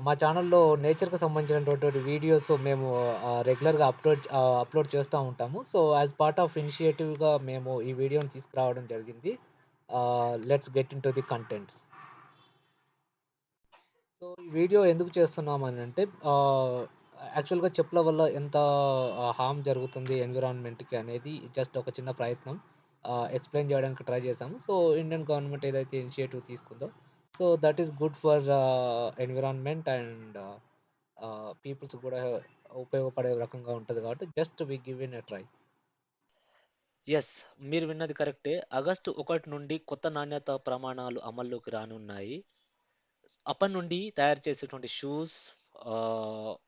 మా ఛానల్‌లో నేచర్‌కి సంబంధించినటువంటి వీడియోస్ మేము రెగ్యులర్‌గా అప్‌లోడ్ చేస్తా ఉంటాము. సో, యాస్ పార్ట్ ఆఫ్ ఇనిషియేటివ్‌గా మేము ఈ వీడియోని తీసుకురావడం జరిగింది. Let's get into the content. So, ఈ వీడియో ఎందుకు చేస్తున్నామనంటే యాక్చువల్‌గా చెప్పుల వల్ల ఎంత హార్మ్ జరుగుతుంది ఎన్విరాన్మెంట్‌కి అనేది జస్ట్ ఒక చిన్న ప్రయత్నం. ఎక్స్‌ప్లెయిన్ చేయడానికి ట్రై చేశాము. సో, ఇండియన్ గవర్నమెంట్ ఏదైతే ఇనిషియేటివ్ తీసుకుందో, so, that is good for environment and peoples కూడా ఉపయోగపడే రకంగా ఉంటది కాబట్టి just we give in a try. Yes. మీరు విన్నది కరెక్టే. ఆగస్టు 1 నుండి కొత్త నాణ్యత ప్రమాణాలు అమల్లోకి రానున్నాయి. అప్పటినుండి తయారు చేసేటువంటి షూస్,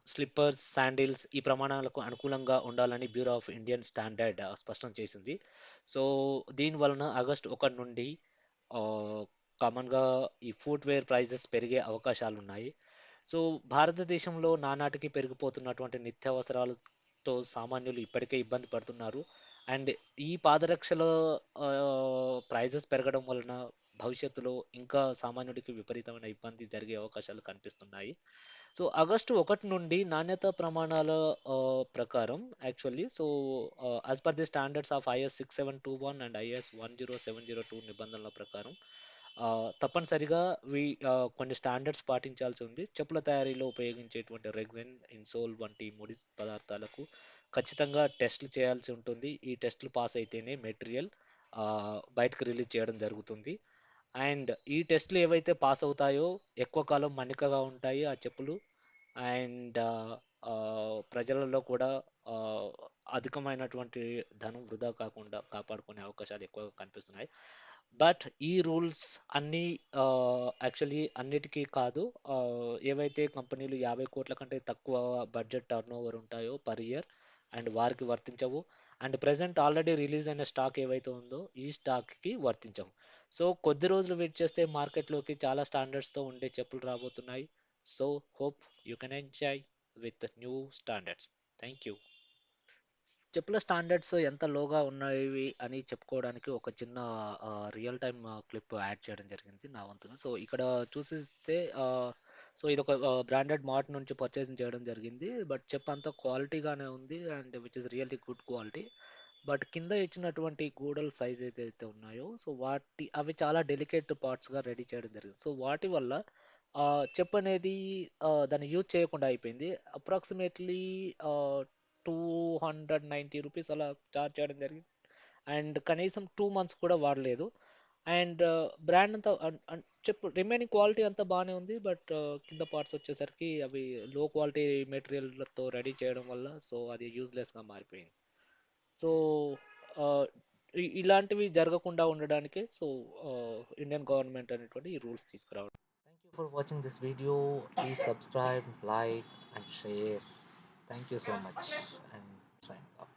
స్లిప్పర్స్, శాండిల్స్ ఈ ప్రమాణాలకు అనుకూలంగా ఉండాలని బ్యూరో ఆఫ్ ఇండియన్ స్టాండర్డ్ స్పష్టం చేసింది. సో, దీని వలన ఆగస్టు 1 నుండి ఆహ్, కామన్‌గా ఈ ఫుట్‌వేర్ ప్రైజెస్ పెరిగే అవకాశాలున్నాయి. సో, భారతదేశంలో నానాటికి పెరిగిపోతున్నటువంటి నిత్యావసరాలతో సామాన్యులు ఇప్పటికే ఇబ్బంది పడుతున్నారు. అండ్ ఈ పాదరక్షల ప్రైజెస్ పెరగడం వలన భవిష్యత్తులో ఇంకా సామాన్యుడికి విపరీతమైన ఇబ్బంది జరిగే అవకాశాలు కనిపిస్తున్నాయి. సో, ఆగస్టు 1 నుండి నాణ్యతా ప్రమాణాల ప్రకారం actually as per the standards of IS 6721 and IS 10702 నిబంధనల ప్రకారం తప్పనిసరిగా కొన్ని స్టాండర్డ్స్ పాటించాల్సి ఉంది. చెప్పుల తయారీలో ఉపయోగించేటువంటి రెగ్జిన్, ఇన్సోల్ వంటి ముడి పదార్థాలకు ఖచ్చితంగా టెస్ట్‌లు చేయాల్సి ఉంటుంది. ఈ టెస్ట్‌లు పాస్ అయితేనే మెటీరియల్ బయటకు రిలీజ్ చేయడం జరుగుతుంది. అండ్ ఈ టెస్ట్‌లు ఏవైతే పాస్ అవుతాయో ఎక్కువ కాలం మన్నికగా ఉంటాయి ఆ చెప్పులు. అండ్ ప్రజలలో కూడా ఆహ్, అధికమైనటువంటి ధనం వృధా కాకుండా కాపాడుకునే అవకాశాలు ఎక్కువగా కనిపిస్తున్నాయి. బట్ ఈ రూల్స్ అన్నీ యాక్చువల్లీ అన్నిటికీ కాదు. ఏవైతే కంపెనీలు 50,00,00,000 కంటే తక్కువ బడ్జెట్ టర్నోవర్ ఉంటాయో పర్ ఇయర్ అండ్ వారికి వర్తించవు. అండ్ ప్రెజెంట్ ఆల్రెడీ రిలీజ్ అయిన స్టాక్ ఏవైతే ఉందో ఈ స్టాక్‌కి వర్తించవు. సో, కొద్ది రోజులు వెయిట్ చేస్తే మార్కెట్‌లోకి చాలా స్టాండర్డ్స్‌తో ఉండే చెప్పులు రాబోతున్నాయి. So, hope you can enjoy with new standards. Thank you. చెప్పుల స్టాండర్డ్స్ ఎంత లోగా ఉన్నాయి అని చెప్పుకోవడానికి ఒక చిన్న రియల్ టైమ్ క్లిప్ యాడ్ చేయడం జరిగింది నా వంతున. సో, ఇక్కడ చూసిస్తే ఇదొక బ్రాండెడ్ మార్ట్ నుంచి పర్చేసింగ్ చేయడం జరిగింది. బట్ చెప్పంతా క్వాలిటీగానే ఉంది and which is really good quality. But కింద ఇచ్చినటువంటి గూడల సైజ్ ఏదైతే ఉన్నాయో అవి చాలా డెలికేట్ పార్ట్స్‌గా రెడీ చేయడం జరిగింది. సో, వాటి వల్ల చెప్పనేది దాన్ని యూజ్ చేయకుండా అయిపోయింది. అప్రాక్సిమేట్‌లీ ఆహ్, రూ. 290 అలా చార్జ్ చేయడం జరిగింది. అండ్ కనీసం 2 మంత్స్ కూడా వాడలేదు. అండ్ బ్రాండ్ అంతా రిమైనింగ్ క్వాలిటీ అంతా బానే ఉంది. బట్ కింద పార్ట్స్ వచ్చేసరికి అవి లో క్వాలిటీ మెటీరియల్‌లతో రెడీ చేయడం వల్ల అది యూజ్‌లెస్‌గా మారిపోయింది. సో, ఆహ్, ఇలాంటివి జరగకుండా ఉండడానికే ఇండియన్ గవర్నమెంట్ అనేటువంటి ఈ రూల్స్ తీసుకురావడం. Thank you for watching this video. Please subscribe, like and share. Thank you so much and signing off.